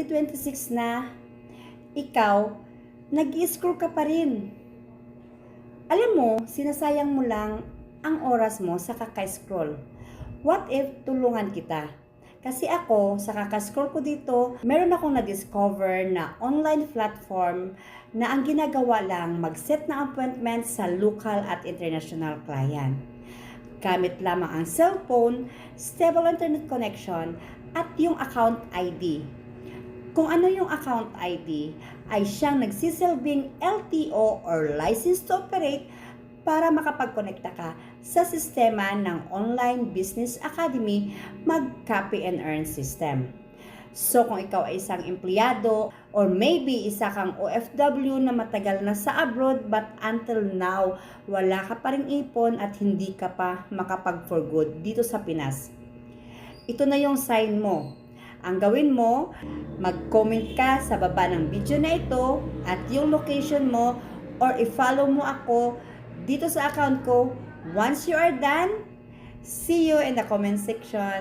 26 na, ikaw, nag-i-scroll ka pa rin. Alam mo, sinasayang mo lang ang oras mo sa kaka-scroll. What if tulungan kita? Kasi ako, sa kaka-scroll ko dito, meron akong na-discover na online platform na ang ginagawa lang mag-set ng appointment sa local at international client. Gamit lamang ang cellphone, stable internet connection, at yung account ID. Kung ano yung account ID, ay siyang nagsisilbing LTO or License to Operate para makapag-connecta ka sa sistema ng Online Business Academy mag-copy and earn system. So kung ikaw ay isang empleyado or maybe isa kang OFW na matagal na sa abroad but until now wala ka pa ring ipon at hindi ka pa makapag-for good dito sa Pinas, ito na yung sign mo. Ang gawin mo, mag-comment ka sa baba ng video na ito at yung location mo or i-follow mo ako dito sa account ko. Once you are done, see you in the comment section.